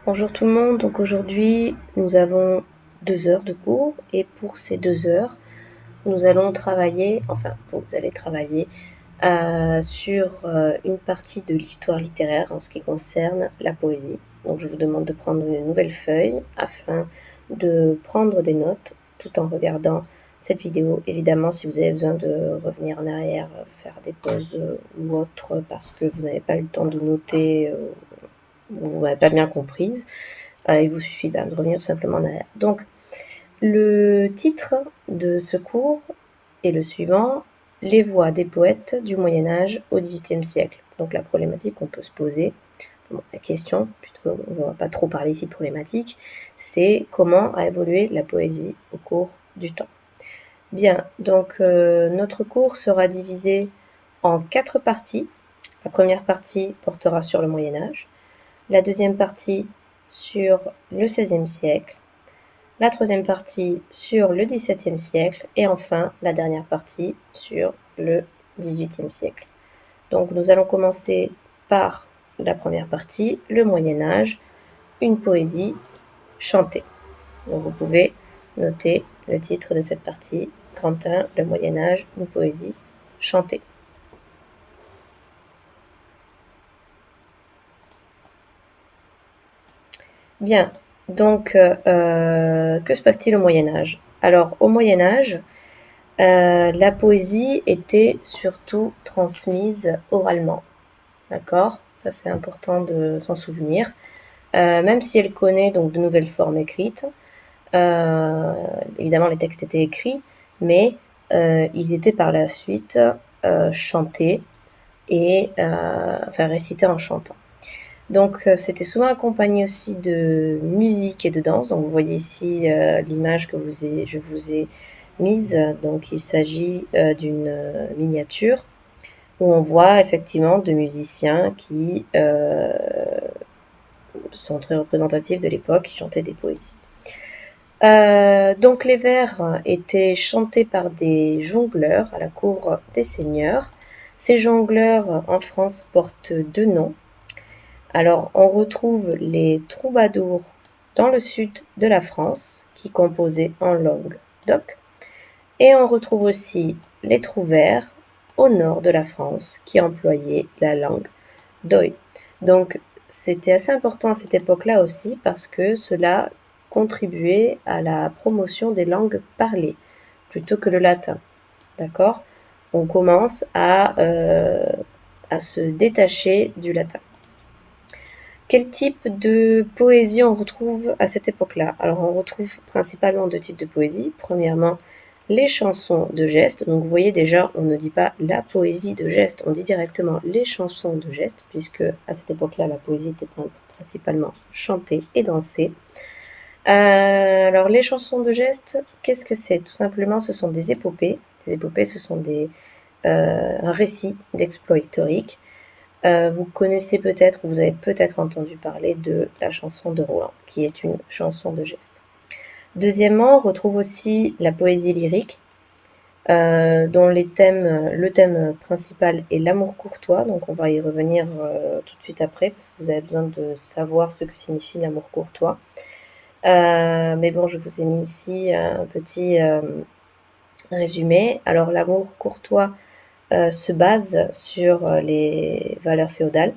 Bonjour tout le monde, donc aujourd'hui nous avons 2 heures de cours et pour ces 2 heures nous allons travailler, enfin vous allez travailler sur une partie de l'histoire littéraire en ce qui concerne la poésie. Donc je vous demande de prendre une nouvelle feuille afin de prendre des notes tout en regardant cette vidéo. Évidemment, si vous avez besoin de revenir en arrière, faire des pauses ou autre parce que vous n'avez pas eu le temps de noter ou vous n'avez pas bien comprise, il vous suffit de revenir tout simplement en arrière. Donc le titre de ce cours est le suivant: les voix des poètes du Moyen-Âge au XVIIIe siècle. Donc la problématique qu'on peut se poser, la question, plutôt, on ne va pas trop parler ici de problématique, c'est comment a évolué la poésie au cours du temps. Bien, donc notre cours sera divisé en 4 parties. La première partie portera sur le Moyen-Âge, la deuxième partie sur le XVIe siècle, la troisième partie sur le XVIIe siècle et enfin la dernière partie sur le XVIIIe siècle. Donc nous allons commencer par la première partie, le Moyen-Âge, une poésie chantée. Donc vous pouvez noter le titre de cette partie, Grand 1, le Moyen-Âge, une poésie chantée. Bien, donc que se passe-t-il au Moyen-Âge? Alors au Moyen-Âge, la poésie était surtout transmise oralement, d'accord? Ça c'est important de s'en souvenir. Même si elle connaît donc de nouvelles formes écrites, évidemment les textes étaient écrits, mais ils étaient par la suite chantés et enfin récités en chantant. Donc c'était souvent accompagné aussi de musique et de danse. Donc vous voyez ici l'image que je vous ai mise. Donc il s'agit d'une miniature où on voit effectivement deux musiciens qui sont très représentatifs de l'époque, qui chantaient des poésies. Donc les vers étaient chantés par des jongleurs à la cour des seigneurs. Ces jongleurs en France portent deux noms. Alors on retrouve les troubadours dans le sud de la France qui composaient en langue d'oc, et on retrouve aussi les trouvères au nord de la France qui employaient la langue d'oï. Donc c'était assez important à cette époque-là aussi parce que cela contribuait à la promotion des langues parlées plutôt que le latin. D'accord? On commence à se détacher du latin. Quel type de poésie on retrouve à cette époque-là? Alors on retrouve principalement deux types de poésie. Premièrement, les chansons de geste. Donc vous voyez déjà, on ne dit pas la poésie de geste, on dit directement les chansons de geste, puisque à cette époque-là, la poésie était principalement chantée et dansée. Alors les chansons de geste, qu'est-ce que c'est? Tout simplement, ce sont des épopées. Des épopées, ce sont un récit d'exploits historiques. Vous connaissez peut-être ou vous avez peut-être entendu parler de la chanson de Roland, qui est une chanson de geste. Deuxièmement, on retrouve aussi la poésie lyrique, dont le thème principal est l'amour courtois. Donc on va y revenir tout de suite après, parce que vous avez besoin de savoir ce que signifie l'amour courtois. Mais bon, je vous ai mis ici un petit résumé. Alors l'amour courtois se base sur les valeurs féodales.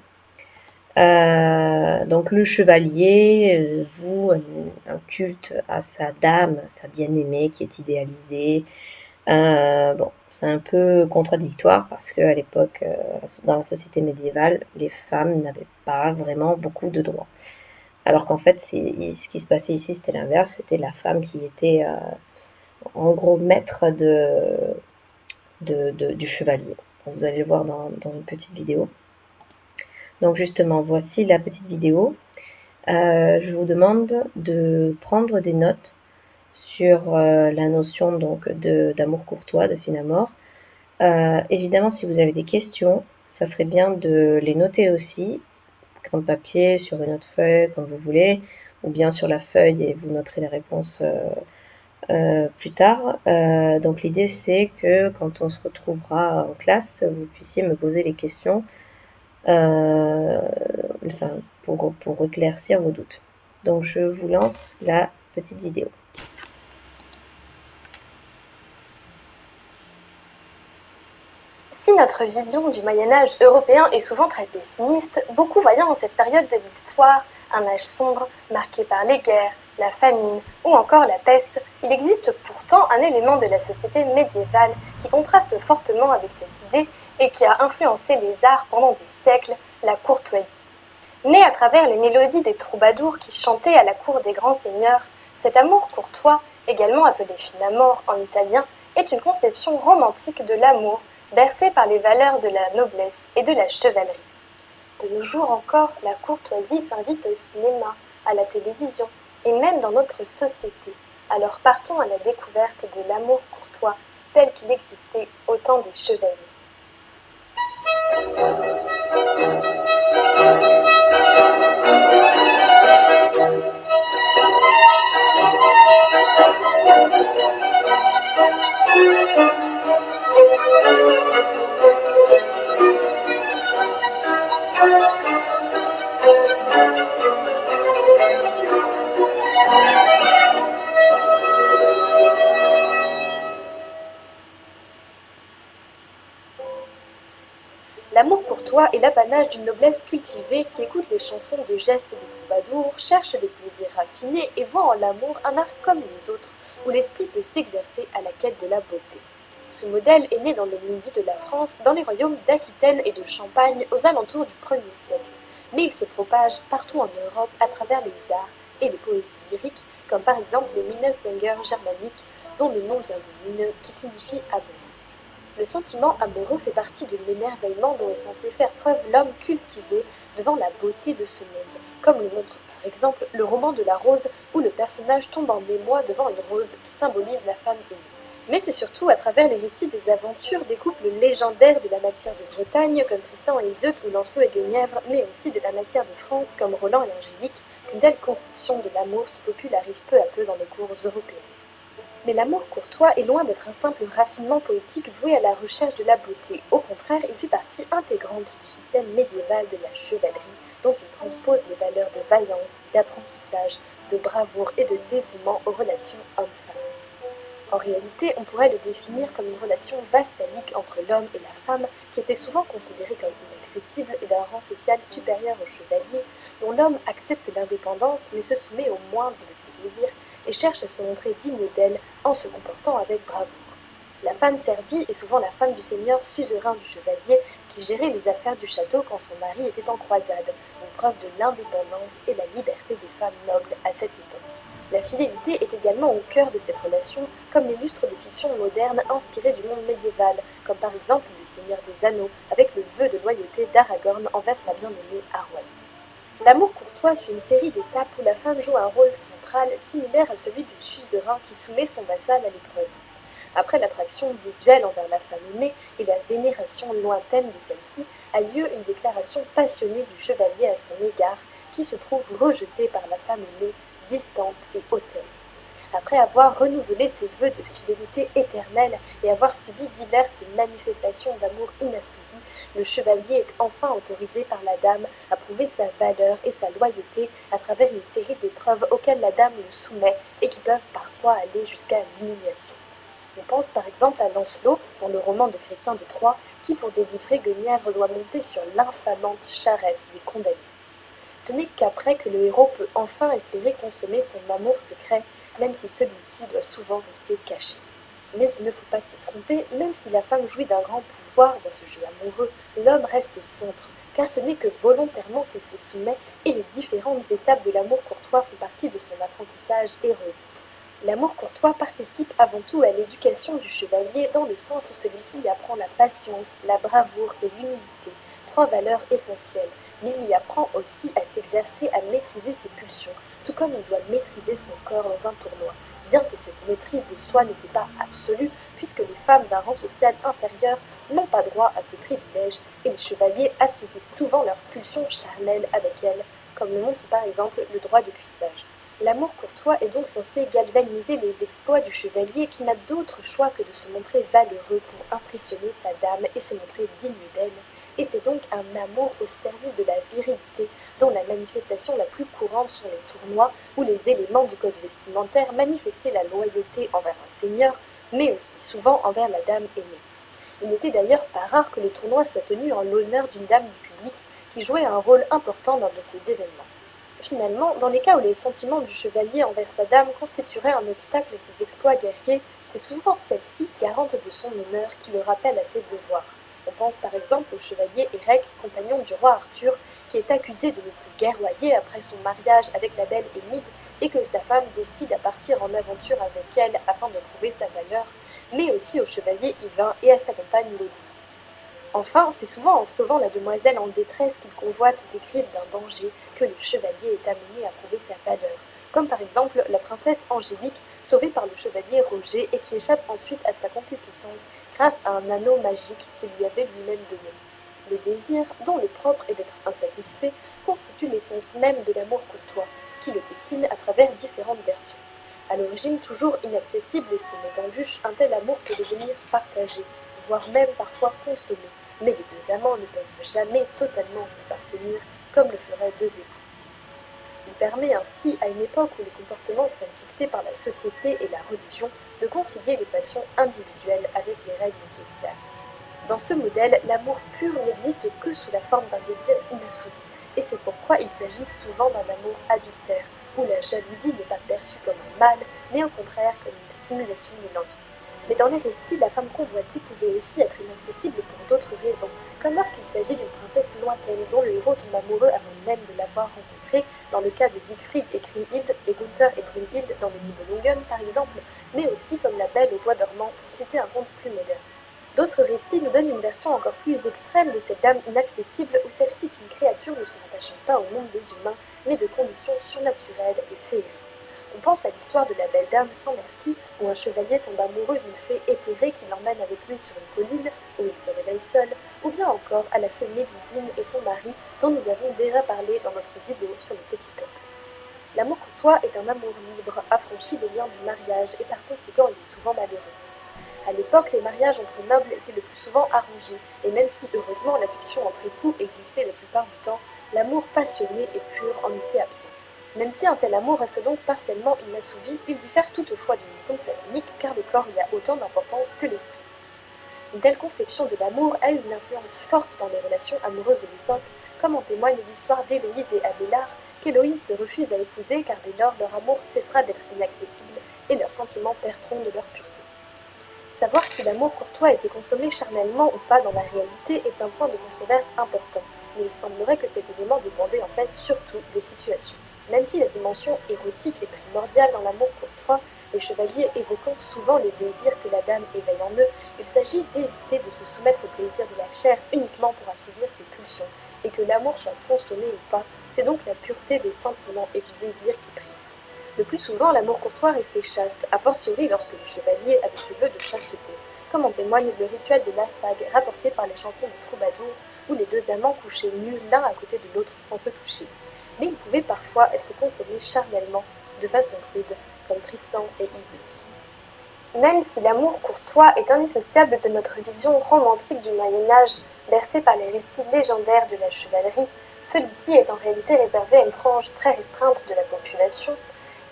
Donc le chevalier voue un culte à sa dame, sa bien-aimée qui est idéalisée. Bon, c'est un peu contradictoire parce qu'à l'époque, dans la société médiévale, les femmes n'avaient pas vraiment beaucoup de droits. Alors qu'en fait, ce qui se passait ici, c'était l'inverse, c'était la femme qui était en gros maître du chevalier. Donc, vous allez le voir dans une petite vidéo. Donc justement, voici la petite vidéo. Je vous demande de prendre des notes sur la notion donc d'amour courtois, de fin amour. Évidemment, si vous avez des questions, ça serait bien de les noter aussi, grand papier, sur une autre feuille, comme vous voulez, ou bien sur la feuille et vous noterez les réponses plus tard. Donc l'idée c'est que quand on se retrouvera en classe, vous puissiez me poser les questions enfin, pour éclaircir vos doutes. Donc je vous lance la petite vidéo. Si notre vision du Moyen-Âge européen est souvent très pessimiste, beaucoup voyant en cette période de l'histoire un âge sombre marqué par les guerres, la famine ou encore la peste, il existe pourtant un élément de la société médiévale qui contraste fortement avec cette idée et qui a influencé les arts pendant des siècles, la courtoisie. Née à travers les mélodies des troubadours qui chantaient à la cour des grands seigneurs, cet amour courtois, également appelé finamore en italien, est une conception romantique de l'amour bercée par les valeurs de la noblesse et de la chevalerie. De nos jours encore, la courtoisie s'invite au cinéma, à la télévision et même dans notre société. Alors partons à la découverte de l'amour courtois tel qu'il existait au temps des chevaliers. L'amour courtois est l'apanage d'une noblesse cultivée qui écoute les chansons de gestes des troubadours, cherche des plaisirs raffinés et voit en l'amour un art comme les autres, où l'esprit peut s'exercer à la quête de la beauté. Ce modèle est né dans le midi de la France, dans les royaumes d'Aquitaine et de Champagne aux alentours du 1er siècle, mais il se propage partout en Europe à travers les arts et les poésies lyriques, comme par exemple le Minnesänger germanique, dont le nom vient de Minne, qui signifie amour. Le sentiment amoureux fait partie de l'émerveillement dont est censé faire preuve l'homme cultivé devant la beauté de ce monde, comme le montre par exemple le roman de la rose où le personnage tombe en émoi devant une rose qui symbolise la femme aimée. Mais c'est surtout à travers les récits des aventures des couples légendaires de la matière de Bretagne, comme Tristan et Iseut ou Lancelot et Guenièvre, mais aussi de la matière de France, comme Roland et Angélique, qu'une telle conception de l'amour se popularise peu à peu dans les cours européennes. Mais l'amour courtois est loin d'être un simple raffinement poétique voué à la recherche de la beauté. Au contraire, il fait partie intégrante du système médiéval de la chevalerie, dont il transpose les valeurs de vaillance, d'apprentissage, de bravoure et de dévouement aux relations hommes-femmes. En réalité, on pourrait le définir comme une relation vassalique entre l'homme et la femme, qui était souvent considérée comme inaccessible et d'un rang social supérieur au chevalier, dont l'homme accepte l'indépendance mais se soumet au moindre de ses désirs et cherche à se montrer digne d'elle en se comportant avec bravoure. La femme servie est souvent la femme du seigneur suzerain du chevalier qui gérait les affaires du château quand son mari était en croisade, une preuve de l'indépendance et la liberté des femmes nobles à cette époque. La fidélité est également au cœur de cette relation, comme l'illustrent des fictions modernes inspirées du monde médiéval, comme par exemple Le Seigneur des Anneaux, avec le vœu de loyauté d'Aragorn envers sa bien-aimée Arwen. L'amour courtois suit une série d'étapes où la femme joue un rôle central, similaire à celui du suzerain qui soumet son vassal à l'épreuve. Après l'attraction visuelle envers la femme aimée et la vénération lointaine de celle-ci, a lieu une déclaration passionnée du chevalier à son égard, qui se trouve rejetée par la femme aimée, distante et hautaine. Après avoir renouvelé ses vœux de fidélité éternelle et avoir subi diverses manifestations d'amour inassouvies, le chevalier est enfin autorisé par la dame à prouver sa valeur et sa loyauté à travers une série d'épreuves auxquelles la dame le soumet et qui peuvent parfois aller jusqu'à l'humiliation. On pense par exemple à Lancelot, dans le roman de Chrétien de Troyes, qui pour délivrer Guenièvre doit monter sur l'infamante charrette des condamnés. Ce n'est qu'après que le héros peut enfin espérer consommer son amour secret, même si celui-ci doit souvent rester caché. Mais il ne faut pas s'y tromper, même si la femme jouit d'un grand pouvoir dans ce jeu amoureux, l'homme reste au centre, car ce n'est que volontairement qu'il se soumet et les différentes étapes de l'amour courtois font partie de son apprentissage héroïque. L'amour courtois participe avant tout à l'éducation du chevalier dans le sens où celui-ci y apprend la patience, la bravoure et l'humilité, trois valeurs essentielles, mais il y apprend aussi à s'exercer à maîtriser ses pulsions, tout comme il doit maîtriser son corps dans un tournoi, bien que cette maîtrise de soi n'était pas absolue, puisque les femmes d'un rang social inférieur n'ont pas droit à ce privilège, et les chevaliers assouvissent souvent leurs pulsions charnelles avec elles, comme le montre par exemple le droit de cuissage. L'amour courtois est donc censé galvaniser les exploits du chevalier qui n'a d'autre choix que de se montrer valeureux pour impressionner sa dame et se montrer digne d'elle, et c'est donc un amour au service de la virilité, dont la manifestation la plus courante sont les tournois, où les éléments du code vestimentaire manifestaient la loyauté envers un seigneur, mais aussi souvent envers la dame aimée. Il n'était d'ailleurs pas rare que les tournois soient tenus en l'honneur d'une dame du public qui jouait un rôle important lors de ces événements. Finalement, dans les cas où les sentiments du chevalier envers sa dame constitueraient un obstacle à ses exploits guerriers, c'est souvent celle-ci, garante de son honneur, qui le rappelle à ses devoirs. On pense par exemple au chevalier Érec, compagnon du roi Arthur, qui est accusé de ne plus guerroyer après son mariage avec la belle Énide et que sa femme décide à partir en aventure avec elle afin de prouver sa valeur, mais aussi au chevalier Yvain et à sa compagne Lodie. Enfin, c'est souvent en sauvant la demoiselle en détresse qu'il convoite et décrive d'un danger que le chevalier est amené à prouver sa valeur, comme par exemple la princesse Angélique, sauvée par le chevalier Roger et qui échappe ensuite à sa concupiscence grâce à un anneau magique qu'il lui avait lui-même donné. Le désir, dont le propre est d'être insatisfait, constitue l'essence même de l'amour courtois, qui le décline à travers différentes versions. À l'origine toujours inaccessible et semé d'embûches, un tel amour peut devenir partagé, voire même parfois consommé, mais les deux amants ne peuvent jamais totalement s'appartenir comme le feraient deux époux. Il permet ainsi, à une époque où les comportements sont dictés par la société et la religion, de concilier les passions individuelles avec les règles sociales. Dans ce modèle, l'amour pur n'existe que sous la forme d'un désir inassouvi, et c'est pourquoi il s'agit souvent d'un amour adultère, où la jalousie n'est pas perçue comme un mal, mais au contraire comme une stimulation de l'envie. Mais dans les récits, la femme convoitée pouvait aussi être inaccessible pour d'autres raisons, comme lorsqu'il s'agit d'une princesse lointaine dont le héros tombe amoureux avant même de l'avoir rencontrée, dans le cas de Siegfried et Kriemhild, et Gunther et Brunhild dans les Nibelungen par exemple, mais aussi comme la Belle au bois dormant pour citer un conte plus moderne. D'autres récits nous donnent une version encore plus extrême de cette dame inaccessible où celle-ci est une créature ne se rattachant pas au monde des humains, mais de conditions surnaturelles et féeriques. On pense à l'histoire de la belle dame sans merci, où un chevalier tombe amoureux d'une fée éthérée qui l'emmène avec lui sur une colline, où il se réveille seul, ou bien encore à la fée Mélusine et son mari, dont nous avons déjà parlé dans notre vidéo sur le petit peuple. L'amour courtois est un amour libre, affranchi des liens du mariage, et par conséquent il est souvent malheureux. À l'époque, les mariages entre nobles étaient le plus souvent arrangés, et même si heureusement l'affection entre époux existait la plupart du temps, l'amour passionné et pur en était absent. Même si un tel amour reste donc partiellement inassouvi, il diffère toutefois d'une liaison platonique car le corps y a autant d'importance que l'esprit. Une telle conception de l'amour a eu une influence forte dans les relations amoureuses de l'époque, comme en témoigne l'histoire d'Héloïse et Abélard, qu'Héloïse se refuse à épouser car dès lors leur amour cessera d'être inaccessible et leurs sentiments perdront de leur pureté. Savoir si l'amour courtois était consommé charnellement ou pas dans la réalité est un point de controverse important, mais il semblerait que cet élément dépendait en fait surtout des situations. Même si la dimension érotique est primordiale dans l'amour courtois, les chevaliers évoquant souvent le désir que la dame éveille en eux, il s'agit d'éviter de se soumettre au plaisir de la chair uniquement pour assouvir ses pulsions, et que l'amour soit consommé ou pas, c'est donc la pureté des sentiments et du désir qui prime. Le plus souvent, l'amour courtois restait chaste, a fortiori lorsque le chevalier avait fait vœu de chasteté, comme en témoigne le rituel de Lassag rapporté par les chansons des troubadours, où les deux amants couchaient nus l'un à côté de l'autre sans se toucher. Mais il pouvait parfois être consommé charnellement, de façon crude, comme Tristan et Iseult. Même si l'amour courtois est indissociable de notre vision romantique du Moyen-Âge, bercée par les récits légendaires de la chevalerie, celui-ci est en réalité réservé à une frange très restreinte de la population,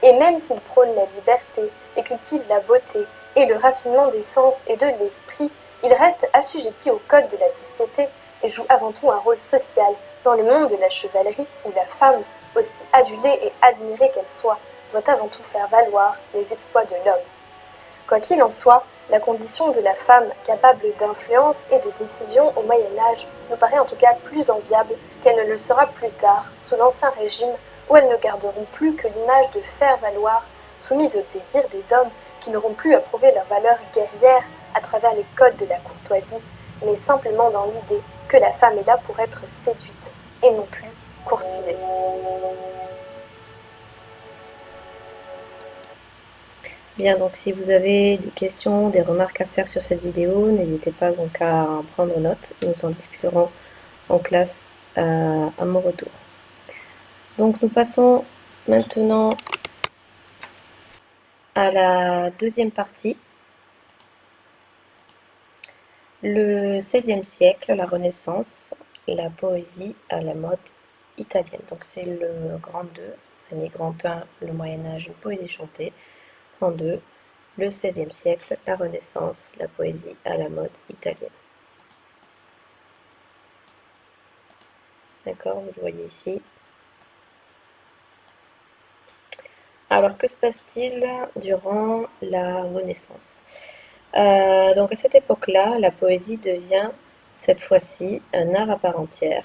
et même s'il prône la liberté et cultive la beauté et le raffinement des sens et de l'esprit, il reste assujetti au code de la société et joue avant tout un rôle social dans le monde de la chevalerie où la femme, aussi adulée et admirée qu'elle soit, doit avant tout faire valoir les exploits de l'homme. Quoi qu'il en soit, la condition de la femme capable d'influence et de décision au Moyen-Âge nous paraît en tout cas plus enviable qu'elle ne le sera plus tard, sous l'Ancien Régime, où elles ne garderont plus que l'image de faire valoir, soumises au désir des hommes qui n'auront plus à prouver leur valeur guerrière à travers les codes de la courtoisie, mais simplement dans l'idée que la femme est là pour être séduite et non plus courtisée. Bien, donc si vous avez des questions, des remarques à faire sur cette vidéo, n'hésitez pas donc à prendre note. Nous en discuterons en classe à mon retour. Donc nous passons maintenant à la deuxième partie. Le XVIe siècle, la Renaissance, la poésie à la mode italienne. Donc c'est le grand 2, ami grand 1, le Moyen-Âge, une poésie chantée. Grand 2, le XVIe siècle, la Renaissance, la poésie à la mode italienne. D'accord, vous le voyez ici. Alors que se passe-t-il durant la Renaissance? Donc à cette époque-là, la poésie devient cette fois-ci un art à part entière,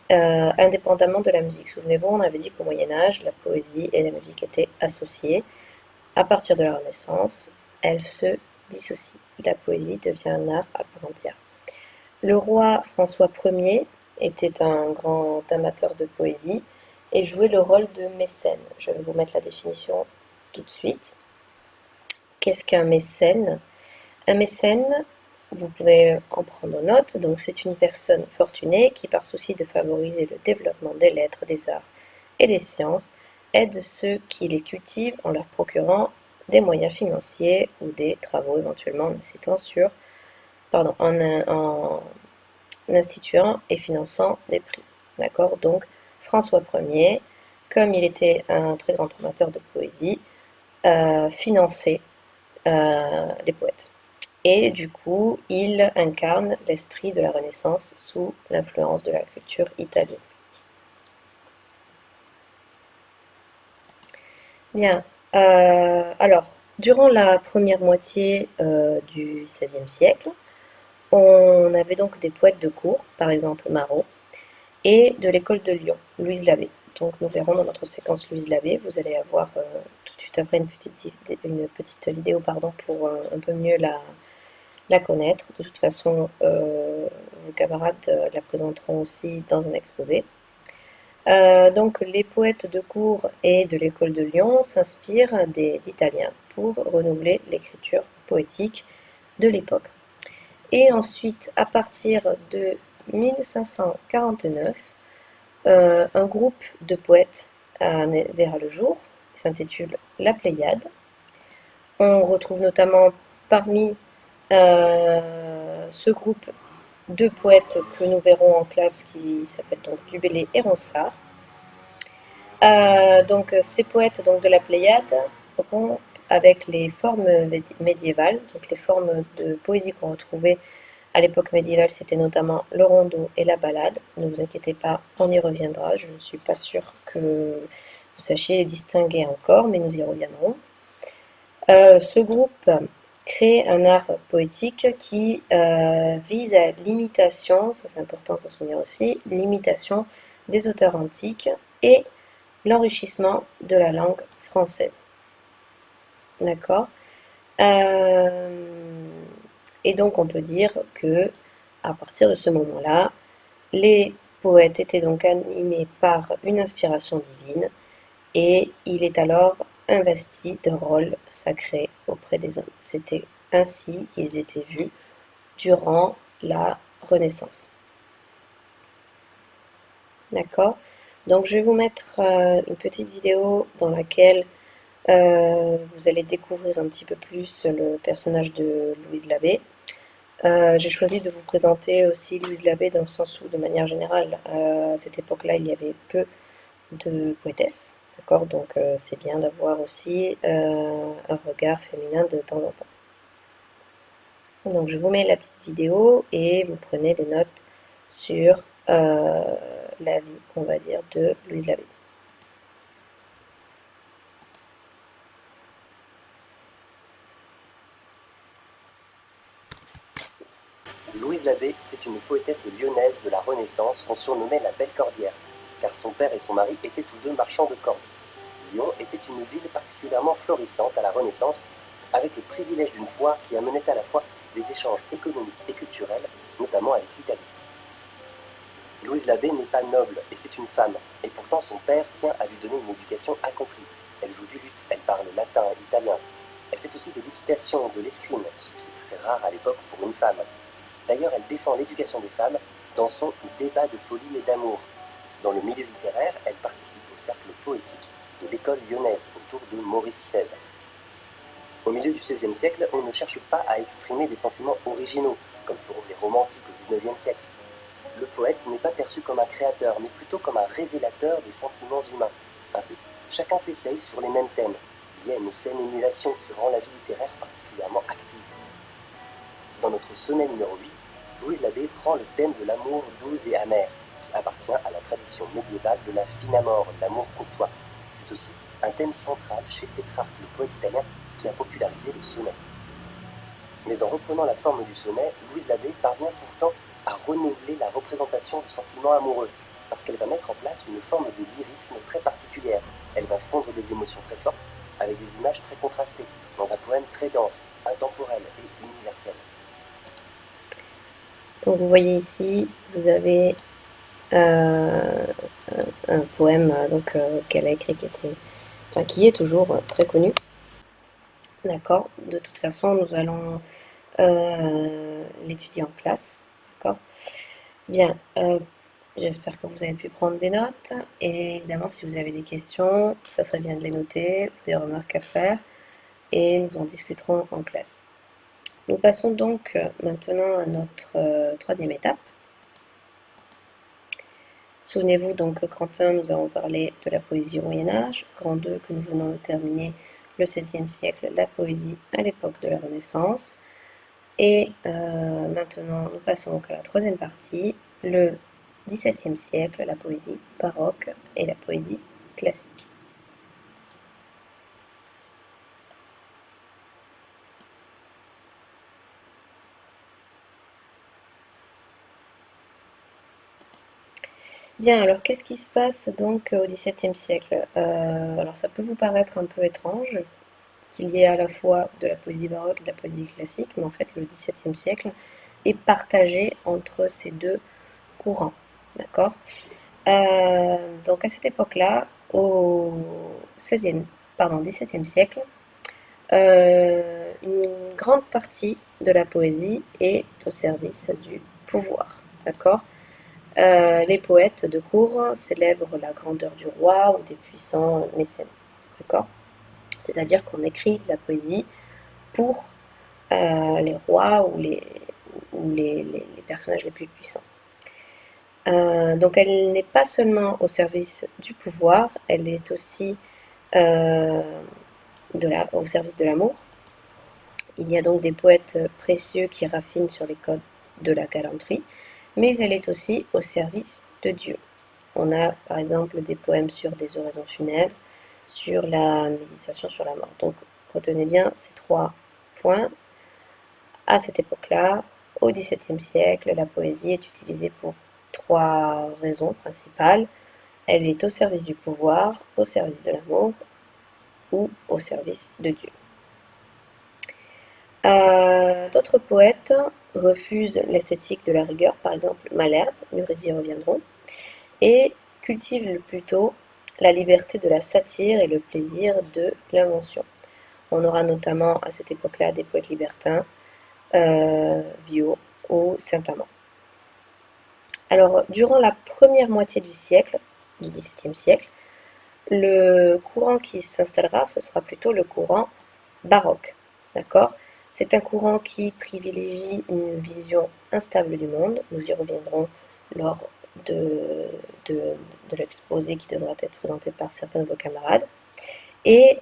indépendamment de la musique. Souvenez-vous, on avait dit qu'au Moyen-Âge, la poésie et la musique étaient associées. À partir de la Renaissance, elles se dissocient. La poésie devient un art à part entière. Le roi François Ier était un grand amateur de poésie et jouait le rôle de mécène. Je vais vous mettre la définition tout de suite. Qu'est-ce qu'un mécène? Un mécène, vous pouvez en prendre note, donc c'est une personne fortunée qui, par souci de favoriser le développement des lettres, des arts et des sciences, aide ceux qui les cultivent en leur procurant des moyens financiers ou des travaux éventuellement en instituant et finançant des prix. D'accord? Donc François Ier, comme il était un très grand amateur de poésie, finançait les poètes. Et du coup, il incarne l'esprit de la Renaissance sous l'influence de la culture italienne. Bien, alors, durant la première moitié du XVIe siècle, on avait donc des poètes de cour, par exemple Marot, et de l'école de Lyon, Louise Labbé. Donc nous verrons dans notre séquence Louise Labbé, vous allez avoir tout de suite après une petite vidéo pour un peu mieux la connaître. De toute façon, vos camarades la présenteront aussi dans un exposé. Donc les poètes de cour et de l'école de Lyon s'inspirent des Italiens pour renouveler l'écriture poétique de l'époque. Et ensuite, à partir de 1549, un groupe de poètes verra le jour, qui s'intitule La Pléiade. On retrouve notamment parmi ce groupe deux poètes que nous verrons en classe qui s'appellent donc Dubélé et Ronsard. Donc ces poètes donc, de la Pléiade rompent avec les formes médiévales, donc les formes de poésie qu'on retrouvait à l'époque médiévale, c'était notamment le rondeau et la ballade. Ne vous inquiétez pas, on y reviendra. Je ne suis pas sûre que vous sachiez les distinguer encore, mais nous y reviendrons. Ce groupe crée un art poétique qui vise à l'imitation, ça c'est important de s'en souvenir aussi, l'imitation des auteurs antiques et l'enrichissement de la langue française. D'accord? Et donc on peut dire que à partir de ce moment-là, les poètes étaient donc animés par une inspiration divine et il est alors investi d'un rôle sacré auprès des hommes. C'était ainsi qu'ils étaient vus durant la Renaissance. D'accord? Donc je vais vous mettre une petite vidéo dans laquelle vous allez découvrir un petit peu plus le personnage de Louise Labbé. J'ai choisi de vous présenter aussi Louise Labbé dans le sens où, de manière générale, à cette époque-là, il y avait peu de poétesses. D'accord? Donc c'est bien d'avoir aussi un regard féminin de temps en temps. Donc je vous mets la petite vidéo et vous prenez des notes sur la vie, on va dire, de Louise Labbé. Louise Labbé, c'est une poétesse lyonnaise de la Renaissance qu'on surnommait la Belle Cordière, car son père et son mari étaient tous deux marchands de cordes. Lyon était une ville particulièrement florissante à la Renaissance, avec le privilège d'une foire qui amenait à la fois des échanges économiques et culturels, notamment avec l'Italie. Louise Labbé n'est pas noble et c'est une femme, et pourtant son père tient à lui donner une éducation accomplie. Elle joue du luth, elle parle latin et italien. Elle fait aussi de l'équitation, de l'escrime, ce qui est très rare à l'époque pour une femme. D'ailleurs, elle défend l'éducation des femmes dans son Débat de folie et d'amour. Dans le milieu littéraire, elle participe au cercle poétique de l'école lyonnaise autour de Maurice Sèvres. Au milieu du XVIe siècle, on ne cherche pas à exprimer des sentiments originaux. comme feront les romantiques au XIXe siècle. Le poète n'est pas perçu comme un créateur, mais plutôt comme un révélateur des sentiments humains. Ainsi, chacun s'essaye sur les mêmes thèmes. Il y a une saine émulation qui rend la vie littéraire particulièrement active. Dans notre sonnet numéro 8, Louise Labbé prend le thème de l'amour doux et amer, qui appartient à la tradition médiévale de la fine amour, l'amour courtois. C'est aussi un thème central chez Pétrarque, le poète italien, qui a popularisé le sonnet. Mais en reprenant la forme du sonnet, Louise Labbé parvient pourtant à renouveler la représentation du sentiment amoureux, parce qu'elle va mettre en place une forme de lyrisme très particulière. Elle va fondre des émotions très fortes avec des images très contrastées, dans un poème très dense, intemporel et universel. Donc vous voyez ici, vous avez un poème qu'elle a écrit qui est toujours très connu. D'accord. De toute façon, nous allons l'étudier en classe. D'accord. Bien. J'espère que vous avez pu prendre des notes. Et évidemment, si vous avez des questions, ça serait bien de les noter, des remarques à faire, et nous en discuterons en classe. Nous passons donc maintenant à notre troisième étape. Souvenez-vous donc que grand 1, nous avons parlé de la poésie au Moyen-Âge, grand 2 que nous venons de terminer le XVIe siècle, la poésie à l'époque de la Renaissance. Et maintenant, nous passons donc à la troisième partie, le XVIIe siècle, la poésie baroque et la poésie classique. Bien, alors qu'est-ce qui se passe donc au XVIIe siècle? Alors ça peut vous paraître un peu étrange qu'il y ait à la fois de la poésie baroque et de la poésie classique, mais en fait le XVIIe siècle est partagé entre ces deux courants. D'accord? Donc à cette époque-là, au XVIIe siècle, une grande partie de la poésie est au service du pouvoir. D'accord? Les poètes de cour célèbrent la grandeur du roi ou des puissants mécènes. D'accord? C'est-à-dire qu'on écrit de la poésie pour les rois ou les personnages les plus puissants. Donc elle n'est pas seulement au service du pouvoir, elle est aussi au service de l'amour. Il y a donc des poètes précieux qui raffinent sur les codes de la galanterie, mais elle est aussi au service de Dieu. On a par exemple des poèmes sur des oraisons funèbres, sur la méditation sur la mort. Donc retenez bien ces trois points. À cette époque-là, au XVIIe siècle, la poésie est utilisée pour trois raisons principales. Elle est au service du pouvoir, au service de l'amour ou au service de Dieu. D'autres poètes refusent l'esthétique de la rigueur, par exemple Malherbe, nous y reviendrons, et cultivent plutôt la liberté de la satire et le plaisir de l'invention. On aura notamment à cette époque-là des poètes libertins, Viot ou Saint-Amand. Alors, durant la première moitié du XVIIe siècle, le courant qui s'installera, ce sera plutôt le courant baroque. D'accord ? C'est un courant qui privilégie une vision instable du monde. Nous y reviendrons lors de l'exposé qui devra être présenté par certains de vos camarades. Et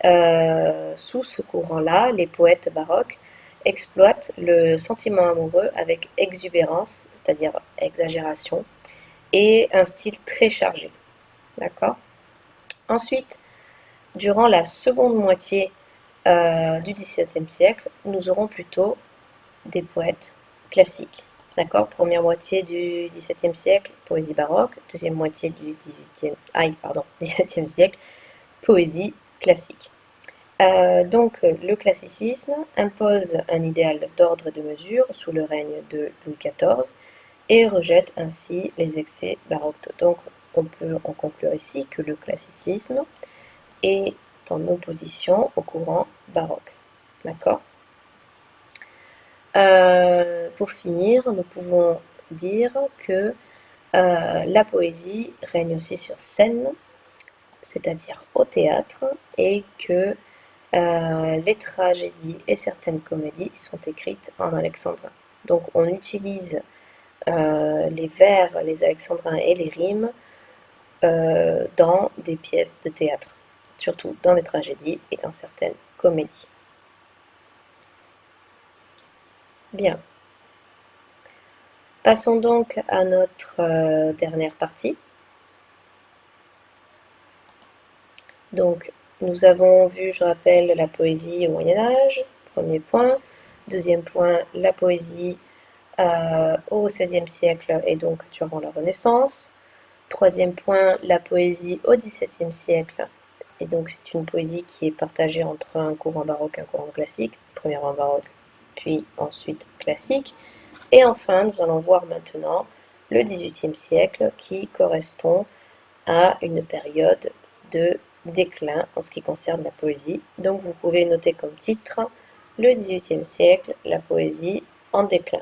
sous ce courant-là, les poètes baroques exploitent le sentiment amoureux avec exubérance, c'est-à-dire exagération, et un style très chargé. D'accord ? Ensuite, durant la seconde moitié du XVIIe siècle, nous aurons plutôt des poètes classiques. D'accord ? Première moitié du XVIIe siècle, poésie baroque. Deuxième moitié du XVIIe siècle, poésie classique. Donc le classicisme impose un idéal d'ordre et de mesure sous le règne de Louis XIV et rejette ainsi les excès baroques. Donc on peut en conclure ici que le classicisme est en opposition au courant baroque. D'accord ? Pour finir, nous pouvons dire que la poésie règne aussi sur scène, c'est-à-dire au théâtre, et que les tragédies et certaines comédies sont écrites en alexandrin. Donc on utilise les vers, les alexandrins et les rimes dans des pièces de théâtre, surtout dans des tragédies et dans certaines comédies. Bien. Passons donc à notre dernière partie. Donc, nous avons vu, je rappelle, la poésie au Moyen-Âge, premier point. Deuxième point, la poésie au XVIe siècle et donc durant la Renaissance. Troisième point, la poésie au XVIIe siècle. Et donc, c'est une poésie qui est partagée entre un courant baroque et un courant classique. Premièrement baroque, puis ensuite classique. Et enfin, nous allons voir maintenant le XVIIIe siècle qui correspond à une période de déclin en ce qui concerne la poésie. Donc vous pouvez noter comme titre le XVIIIe siècle, la poésie en déclin.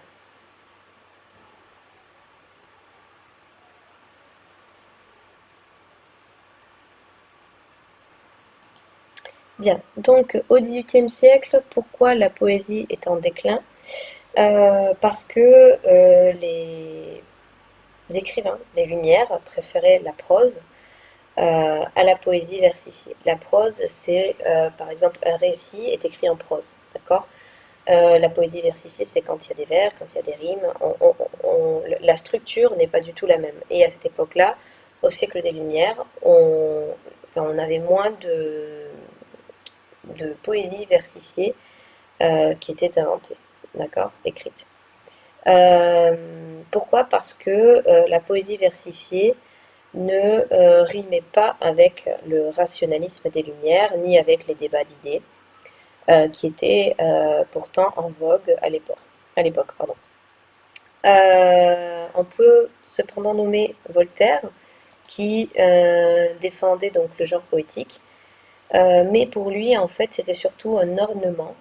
Bien, donc au XVIIIe siècle, pourquoi la poésie est en déclin? Parce que les écrivains, les Lumières, préféraient la prose à la poésie versifiée. La prose, c'est par exemple un récit est écrit en prose, d'accord? La poésie versifiée, c'est quand il y a des vers, quand il y a des rimes. La structure n'est pas du tout la même. Et à cette époque-là, au siècle des Lumières, on avait moins de poésie versifiée qui était inventée, d'accord, écrite. Pourquoi? Parce que la poésie versifiée ne rimait pas avec le rationalisme des Lumières, ni avec les débats d'idées, qui étaient pourtant en vogue à l'époque. On peut cependant nommer Voltaire, qui défendait donc le genre poétique, mais pour lui, en fait, c'était surtout un ornement.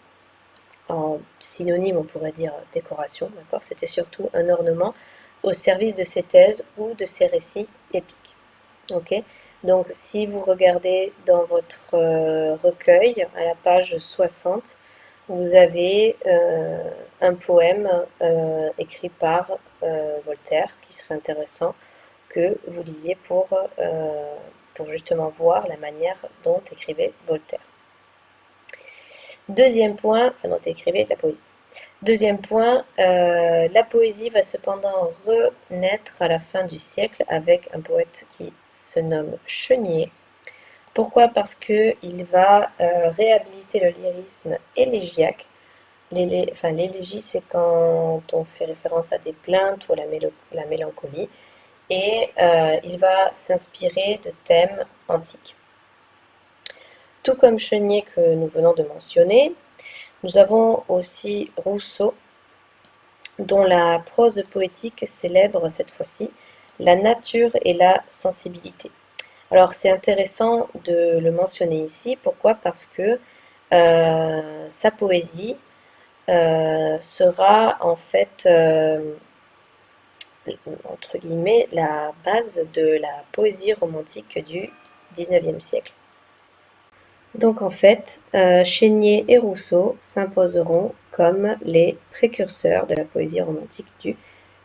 En synonyme, on pourrait dire décoration, d'accord? C'était surtout un ornement au service de ses thèses ou de ses récits épiques. Ok? Donc, si vous regardez dans votre recueil, à la page 60, vous avez un poème écrit par Voltaire qui serait intéressant que vous lisiez pour justement voir la manière dont écrivait Voltaire. Deuxième point, enfin dont écrivait la poésie. Deuxième point, la poésie va cependant renaître à la fin du siècle avec un poète qui se nomme Chenier. Pourquoi? Parce qu'il va réhabiliter le lyrisme élégiaque. L'élégie, c'est quand on fait référence à des plaintes ou à la mélancolie. Et il va s'inspirer de thèmes antiques. Tout comme Chenier que nous venons de mentionner, nous avons aussi Rousseau, dont la prose poétique célèbre cette fois-ci la nature et la sensibilité. Alors c'est intéressant de le mentionner ici, pourquoi? Parce que sa poésie sera en fait, entre guillemets, la base de la poésie romantique du XIXe siècle. Donc en fait, Chénier et Rousseau s'imposeront comme les précurseurs de la poésie romantique du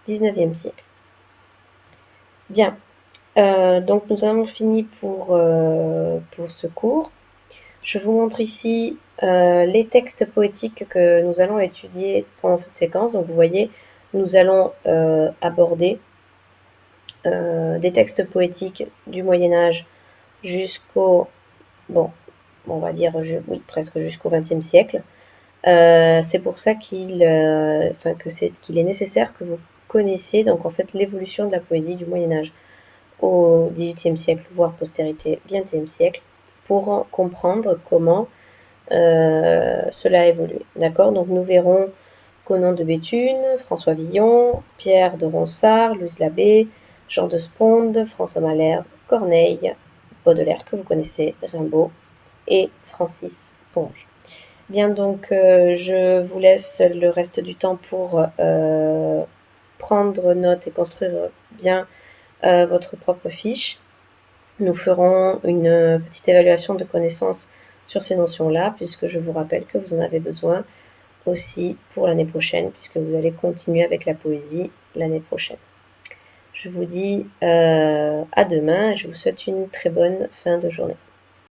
XIXe siècle. Bien, donc nous avons fini pour ce cours. Je vous montre ici les textes poétiques que nous allons étudier pendant cette séquence. Donc vous voyez, nous allons aborder des textes poétiques du Moyen-Âge jusqu'au, bon, on va dire oui, presque jusqu'au XXe siècle. C'est pour ça qu'il est nécessaire que vous connaissiez donc en fait l'évolution de la poésie du Moyen-Âge au XVIIIe siècle, voire postérité XXe siècle, pour comprendre comment cela a évolué. D'accord? Donc nous verrons Conon de Béthune, François Villon, Pierre de Ronsard, Louise Labbé, Jean de Sponde, François Malherbe, Corneille, Baudelaire que vous connaissez, Rimbaud et Francis Ponge. Bien, donc je vous laisse le reste du temps pour prendre note et construire bien votre propre fiche. Nous ferons une petite évaluation de connaissances sur ces notions-là, puisque je vous rappelle que vous en avez besoin aussi pour l'année prochaine, puisque vous allez continuer avec la poésie l'année prochaine. Je vous dis à demain et je vous souhaite une très bonne fin de journée.